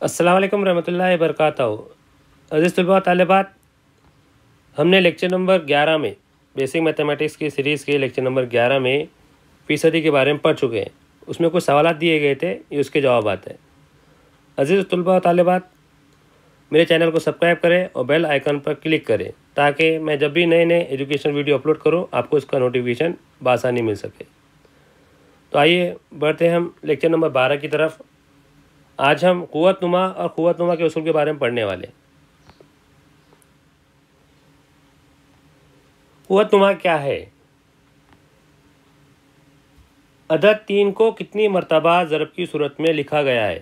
अस्सलाम वालेकुम रहमतुल्लाहि बरकातहू। अज़ीज़ तलबा तालिबात, हमने लेक्चर नंबर 11 में बेसिक मैथमेटिक्स की सीरीज़ के लेक्चर नंबर 11 में फ़ीसदी के बारे में पढ़ चुके हैं। उसमें कुछ सवाल दिए गए थे, ये उसके जवाब आते हैं। अज़ीज़ तलबा तालिबात, मेरे चैनल को सब्सक्राइब करें और बेल आइकन पर क्लिक करें ताकि मैं जब भी नए नए एजुकेशन वीडियो अपलोड करूँ आपको इसका नोटिफिकेशन बआसानी मिल सके। तो आइए बढ़ते हैं हम लेक्चर नंबर 12 की तरफ। आज हम क़ुव्वतनुमा और क़ुव्वतनुमा के उसूल के बारे में पढ़ने वाले। क़ुव्वतनुमा क्या है? अदद 3 को कितनी मरतबा ज़रब की सूरत में लिखा गया है?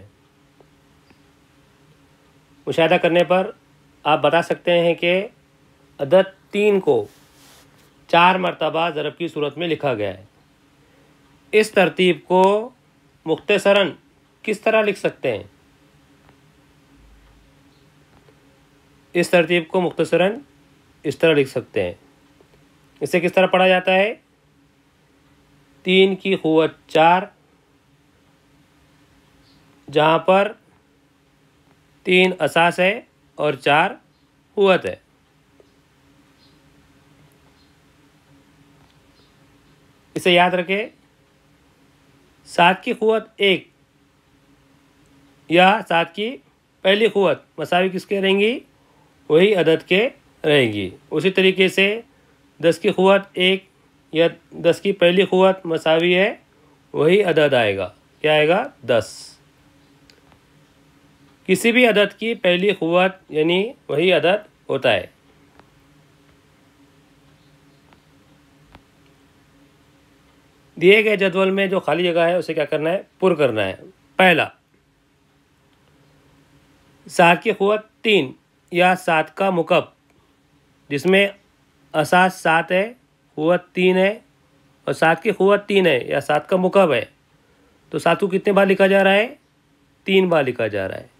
मुशाहिदा करने पर आप बता सकते हैं कि अदद 3 को 4 मरतबा ज़रब की सूरत में लिखा गया है। इस तरतीब को मुख्तसरन किस तरह लिख सकते हैं? इस तरतीब को मुख्तसरन इस तरह लिख सकते हैं। इसे किस तरह पढ़ा जाता है? 3 की क़ुव्वत 4, जहाँ पर 3 असास है और 4 क़ुव्वत है। इसे याद रखें। 7 की क़ुव्वत 1 या 7 की पहली क़ुव्वत मसावी किसके रहेंगी? वही अदद के रहेगी। उसी तरीके से 10 की क़ुव्वत 1 या 10 की पहली क़ुव्वत मसावी है, वही अदद आएगा। क्या आएगा? 10। किसी भी अदद की पहली क़ुव्वत यानी वही अदद होता है। दिए गए जदवल में जो खाली जगह है उसे क्या करना है? पुर करना है। पहला, 7 की क़ुव्वत 3 या 7 का मुकब, जिसमें असास 7 है, क़ुव्वत 3 है और 7 की क़ुव्वत 3 है या 7 का मुकब है, तो 7 को कितने बार लिखा जा रहा है? 3 बार लिखा जा रहा है।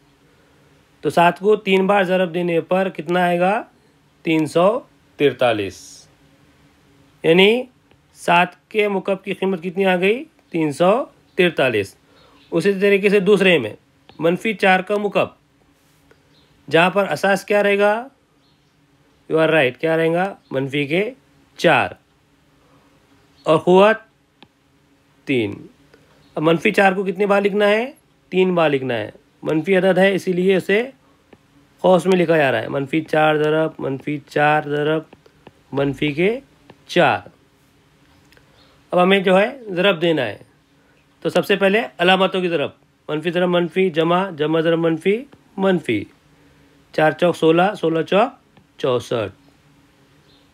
तो 7 को 3 बार ज़रब देने पर कितना आएगा? 343। यानी 7 के मुकब की कीमत कितनी आ गई? 343। उसी तरीके से दूसरे में -4 का मुकब, जहाँ पर असास क्या रहेगा? यू आर राइट, क्या रहेगा? -4 और क़ुव्वत 3। अब -4 को कितने बार लिखना है? 3 बार लिखना है। मनफी अदद है इसीलिए उसे कौस में लिखा जा रहा है। -4 ज़रब -4 ज़रब -4। अब हमें जो है ज़रब देना है, तो सबसे पहले अलामतों की ज़रब। मनफी ज़रब मनफी, जमा जमा ज़रब मनफी मनफी। 4 चौक 16, 16 चौक 64।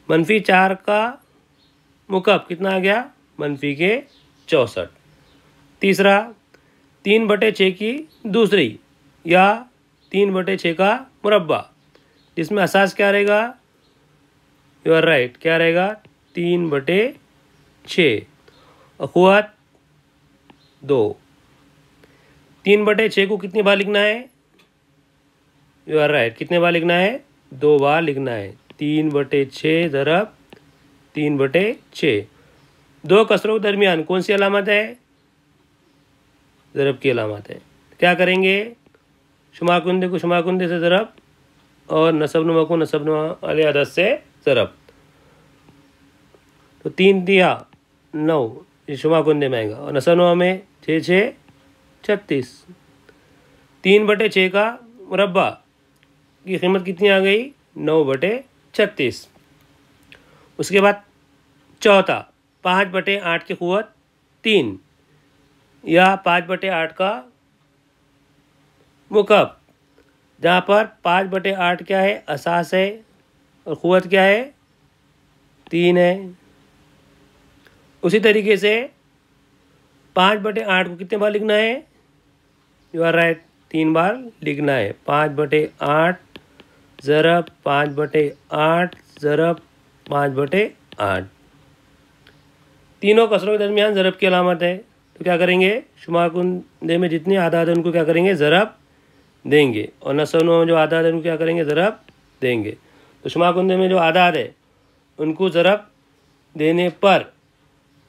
-4 का मुकब कितना आ गया? -64। तीसरा, 3/6 की दूसरी या 3/6 का मुरब्बा, जिसमें असास क्या रहेगा? यू आर राइट, क्या रहेगा? 3/6 और क़ुव्वत 2। 3/6 को कितनी बार लिखना है? यू आर राइट, कितने बार लिखना है? 2 बार लिखना है। 3/6 ज़रब 3/6। 2 कसरों के दरमियान कौन सी अलामत है? ज़रब की अलामत है। क्या करेंगे? शुमाकुंदे को शुमाकुंदे से ज़रब और नसबनुमा को नसबनुमा वाले अदद से ज़रब। तो 3 दिया 9, ये शुमाकुंदे में आएगा, और नसबनुमा में 6 6 36। 3/6 का मुरब्बा की कीमत कितनी आ गई? 9/36। उसके बाद चौथा, 5/8 की क़ुव्वत 3 या 5/8 का मुकब, जहाँ पर 5/8 क्या है? असास है और क़ुव्वत क्या है? 3 है। उसी तरीके से 5/8 को कितने बार लिखना है? यू आर राइट, 3 बार लिखना है। 5/8 ज़रब 5/8 ज़रब 5/8। तीनों कसरों के दरमियान ज़रब की अलामत है। तो क्या करेंगे? शुमाकुंदे में जितने आदाद है उनको क्या करेंगे? ज़रब देंगे, और नसबनुमा में जो आदाद है उनको क्या करेंगे? ज़रब देंगे। तो शुमाकुंदे में जो आदाद है उनको ज़रब देने पर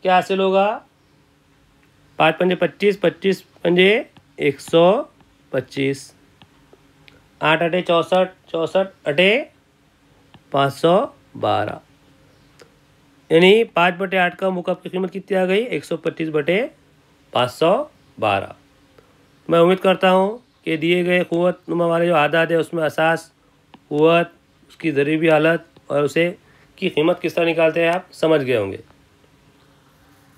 क्या हासिल होगा? 5 पंजे 25, 25 पंजे 125। 8 अटे 64, 64 अटे 512, यानी 5/8 का मुकाब की कीमत कितनी आ गई? 125/512। मैं उम्मीद करता हूँ कि दिए गए क़ुव्वत नुमा वाले जो आदाद है उसमें असास, क़ुव्वत, उसकी ज़रीबी हालत और उसे की कीमत किस तरह निकालते हैं आप समझ गए होंगे।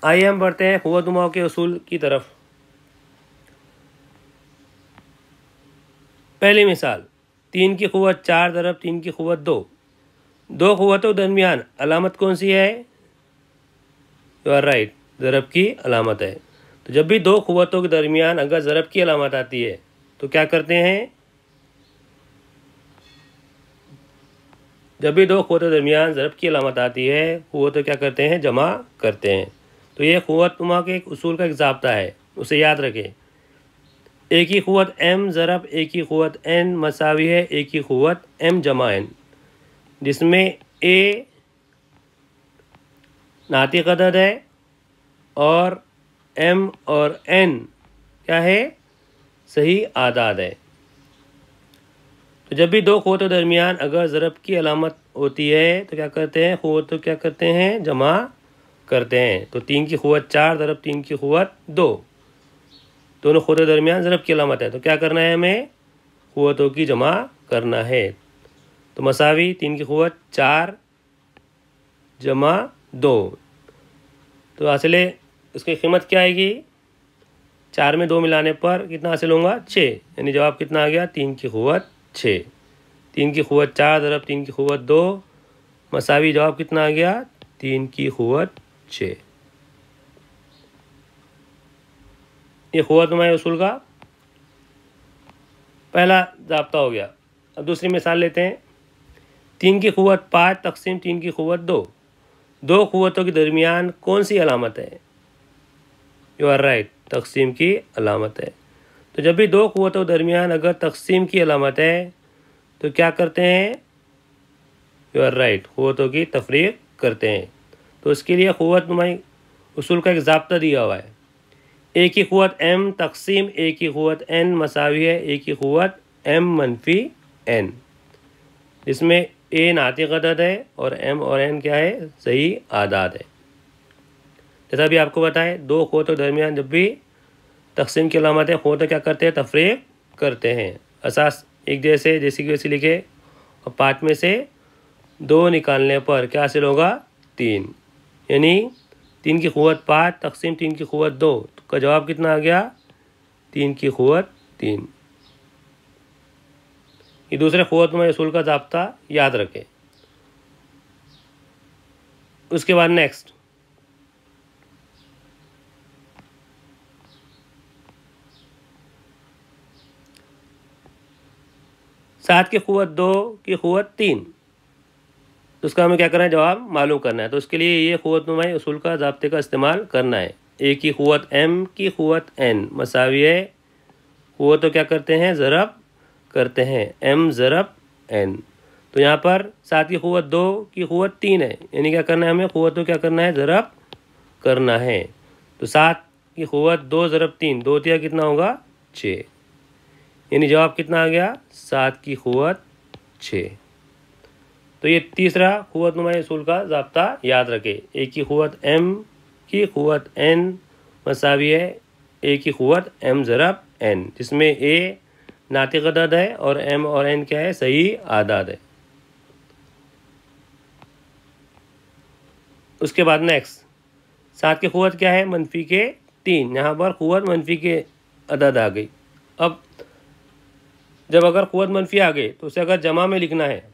आइए हम बढ़ते हैं क़ुव्वत नुमाओं के उसूल की तरफ। पहली मिसाल, 3 की क़ुव्वत 4 ज़रब 3 की क़ुव्वत 2। दो क़ुव्वतों के दरमियान अलामत कौन सी है? यू आर राइट, ज़रब की अलामत है। तो जब भी दो क़ुव्वतों के दरमियान अगर ज़रब की अलामत आती है तो क्या करते हैं? जब भी दो क़ुव्वतों के दरमियान ज़रब की अलामत आती है, क़ुव्वतें क्या करते हैं? जमा करते हैं। तो ये क़ुव्वत नुमा के एक उसूल का एक ज़ाब्ता है, उसे याद रखें। ए की क़ुव्वत m ज़रब ए की क़ुव्वत n मसावी है ए की क़ुव्वत m जमा n, जिसमें a नातिक़ अदद है और m और n क्या है? सही आदाद है। तो जब भी दो क़ुव्वतों के दरमियान अगर ज़रब की अलामत होती है तो क्या करते हैं? क़ुव्वतों क्या करते हैं? जमा करते हैं। तो 3 की क़ुव्वत 4 ज़रब 3 की क़ुव्वत 2, दोनों क़ुव्वतों के दरमियान ज़रब की अलामत है, तो क्या करना है? हमें क़ुव्वतों की जमा करना है। तो मसावी 3 की क़ुव्वत 4 जमा 2, तो हासिल इसकी कीमत क्या आएगी? 4 में 2 मिलाने पर कितना हासिल होगा? 6, यानी जवाब कितना आ गया? 3 की क़ुव्वत 6। 3 की क़ुव्वत 4 ज़रब 3 की क़ुव्वत 2 मसावी जवाब कितना आ गया? 3 की क़ुव्वत 6। ये क़ुव्वत नुमा उसूल का पहला ज़ाब्ता हो गया। अब दूसरी मिसाल लेते हैं। 3 की क़ुव्वत 5 तक़सीम 3 की क़ुव्वत 2। दो क़ुव्वतों के दरमियान कौन सी अलामत है? यू आर राइट, तक़सीम की अलामत है। तो जब भी दो क़ुव्वतों के दरमियान अगर तक़सीम की अलामत है तो क्या करते हैं? यू आर राइट, क़ुव्वतों की तफ़रीक़ करते हैं। तो इसके लिए क़ुव्वत नुमाई उसूल का एक ज़ाब्ता दिया हुआ है। ए की क़ुव्वत m तक़सीम ए की क़ुव्वत n मसावी है ए की क़ुव्वत m मनफी n, जिसमें a नातिक़ अदद है और m और n क्या है? सही आदाद है। जैसा भी आपको बताएं, दो क़ुव्वतों के दरमियान जब भी तक़सीम की अलामत है, क़ुव्वतें क्या करते हैं? तफ़रीक़ करते हैं। असास एक जैसे की वैसी लिखे और 5 में से 2 निकालने पर क्या हासिल होगा? 3, यानी 3 की क़ुव्वत 5 तक़सीम 3 की क़ुव्वत 2 का जवाब कितना आ गया? 3 की क़ुव्वत 3। ये दूसरे क़ुव्वत नुमा उसूल का ज़ाब्ता याद रखें। उसके बाद नेक्स्ट, सात की क़ुव्वत 2 की क़ुव्वत 3, तो उसका हमें क्या करना है? जवाब मालूम करना है। तो उसके लिए ये क़ुव्वत नुमा उसूल का ज़ाब्ते का इस्तेमाल करना है। ए की क़ुव्वत m की क़ुव्वत n मसावी है, क़ुव्वत तो क्या करते हैं? ज़रब करते हैं, m ज़रब n। तो यहाँ पर 7 की क़ुव्वत 2 की क़ुव्वत 3 है, यानी क्या करना है? हमें क़ुव्वत तो क्या करना है? ज़रब करना है। तो 7 की क़ुव्वत 2 ज़रब 3, 2 तिया कितना होगा? 6, यानी जवाब कितना आ गया? 7 की क़ुव्वत 6। तो ये तीसरा क़ुव्वत नुमा उसूल का ज़ाब्ता याद रखें। ए की क़ुव्वत m की क़ुव्वत n मसावी है ए की क़ुव्वत m ज़रब n, जिसमें a नातिक़ अदद है और m और n क्या है? सही आदाद है। उसके बाद नेक्स्ट, 7 की क़ुव्वत क्या है? मनफी के 3, यहाँ पर क़ुव्वत मनफी के अदद आ गई। अब जब अगर क़ुव्वत मनफी आ गई तो उसे अगर जमा में लिखना है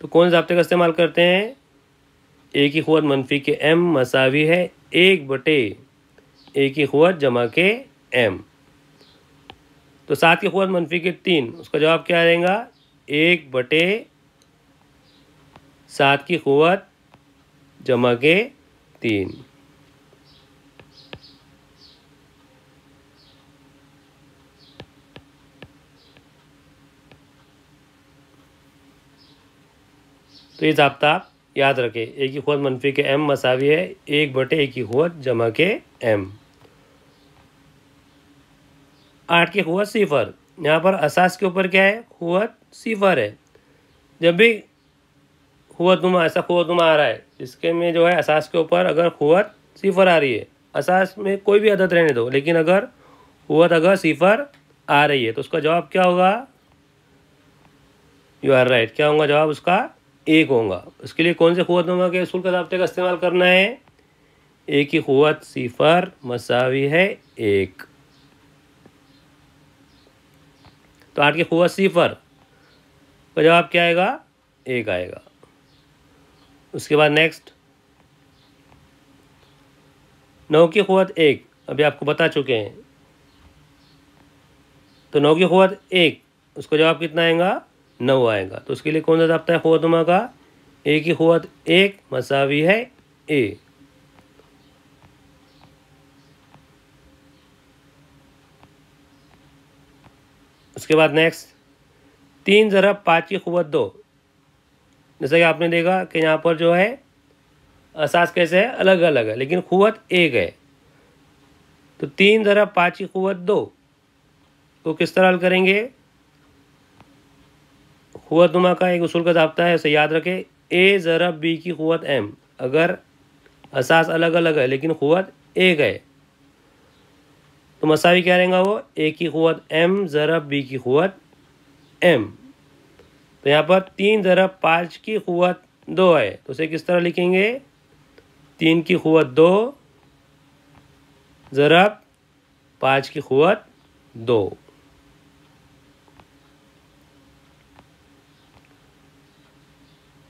तो कौन ज़ाब्ते का इस्तेमाल करते हैं? ए की क़ुव्वत मनफी के m मसावी है 1/a की क़ुव्वत जमा के m। तो 7 की क़ुव्वत मनफी के 3, उसका जवाब क्या रहेगा? 1/7 की क़ुव्वत जमा के 3। तो ये ज़ाब्ता आप याद रखें। ए की क़ुव्वत मनफी के m मसावी है 1/a की क़ुव्वत जमा के m। 8 की क़ुव्वत 0, यहाँ पर असास के ऊपर क्या है, क़ुव्वत सिफर है। जब भी क़ुव्वतनुमा ऐसा क़ुव्वतनुमा आ रहा है जिसके में जो है असास के ऊपर अगर क़ुव्वत सिफर आ रही है, असास में कोई भी अदद रहने दो, लेकिन अगर क़ुव्वत अगर सिफर आ रही है तो उसका जवाब क्या होगा, यू आर राइट, क्या होगा जवाब उसका 1 होगा। उसके लिए कौन से क़ुव्वतनुमा के उसूल का ज़ाब्ते का इस्तेमाल करना है, ए की क़ुव्वत सिफर मसावी है 1। तो 8 की क़ुव्वत सिफर का जवाब क्या आएगा, 1 आएगा। उसके बाद नेक्स्ट 9 की क़ुव्वत 1, अभी आपको बता चुके हैं। तो 9 की क़ुव्वत 1, उसका जवाब कितना आएगा, 9 आएगा। तो उसके लिए कौन सा ज़ाब्ता है क़ुव्वतनुमा का, ए की क़ुव्वत 1 मसावी है ए। उसके बाद नेक्स्ट 3 ज़रब 5 की क़ुव्वत 2। जैसा कि आपने देखा कि यहाँ पर जो है असास कैसे है, अलग अलग है, लेकिन क़ुव्वत 1 है। तो 3 ज़रब 5 की क़ुव्वत 2 को किस तरह हल करेंगे, क़ुव्वतनुमा का एक उसूल का ज़ाब्ता है, उसे याद रखें, ए ज़रब बी की क़ुव्वत एम। अगर असास अलग अलग है लेकिन क़ुव्वत 1 है तो मसावी क्या रहेगा, वो ए की क़ुव्वत एम ज़रब बी की क़ुव्वत एम। तो यहाँ पर 3 ज़रब 5 की क़ुव्वत 2 है, तो उसे किस तरह लिखेंगे, 3 की क़ुव्वत 2 ज़रब 5 की क़ुव्वत 2।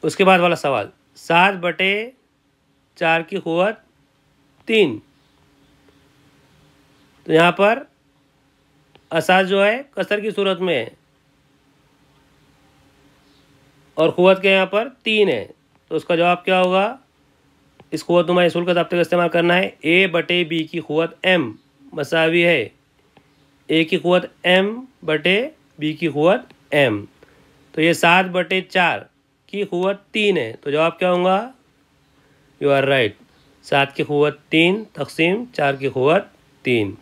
उसके बाद वाला सवाल 7/4 की क़ुव्वत 3। तो यहाँ पर असास जो है कसर की सूरत में है और क़ुव्वत के यहाँ पर 3 है, तो उसका जवाब क्या होगा, इस क़ुव्वतनुमा उसूल का ज़ाब्ते का इस्तेमाल करना है। ए बटे बी की क़ुव्वत एम मसावी है ए की क़ुव्वत एम बटे बी की क़ुव्वत एम। तो ये 7/4 की क़ुव्वत 3 है, तो जवाब क्या होगा, यू आर राइट, 7 की क़ुव्वत 3 तक़सीम 4 की क़ुव्वत 3।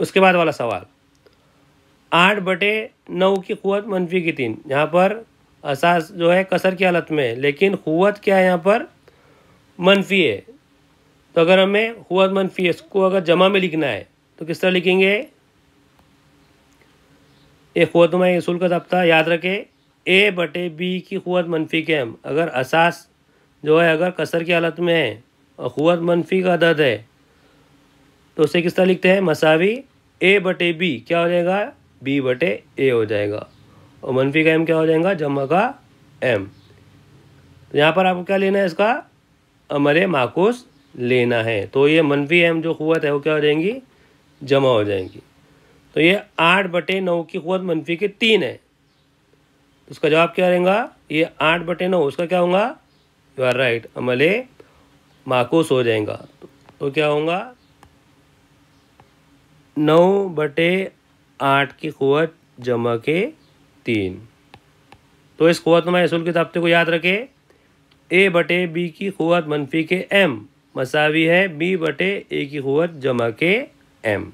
उसके बाद वाला सवाल 8/9 की क़ुव्वत मनफी की 3। यहाँ पर असास जो है कसर की हालत में है, लेकिन क़ुव्वत क्या है, यहाँ पर मनफी है। तो अगर हमें क़ुव्वत मनफी है, इसको अगर जमा में लिखना है तो किस तरह लिखेंगे, एक क़ुव्वतनुमा उसूल का ज़ाब्ता याद रखें, ए बटे बी की क़ुव्वत मनफी के एम। अगर असास जो है अगर कसर की हालत में है और क़ुव्वत मनफी का अदद है तो उसे किस तरह लिखते हैं, मसावी ए बटे बी क्या हो जाएगा, बी बटे ए हो जाएगा, और मनफी का एम क्या हो जाएगा, जमा का एम। तो यहाँ पर आपको क्या लेना है, इसका अमरे माकूस लेना है। तो ये मनफी एम जो क़ुव्वत है वो क्या हो जाएंगी, जमा हो जाएंगी। तो ये 8/9 की क़ुव्वत मनफी के 3 है, तो उसका जवाब क्या रहेगा, ये 8/9 उसका क्या होगा, यू आर राइट, अमले माकूस हो जाएगा। तो क्या होगा, 9/8 की क़ुव्वत जमा के 3। तो इस क़ुव्वतनुमा उसूल के ज़ाब्ते को याद रखें, ए बटे बी की क़ुव्वत मनफी के एम मसावी है बी बटे ए की क़ुव्वत जमा के एम।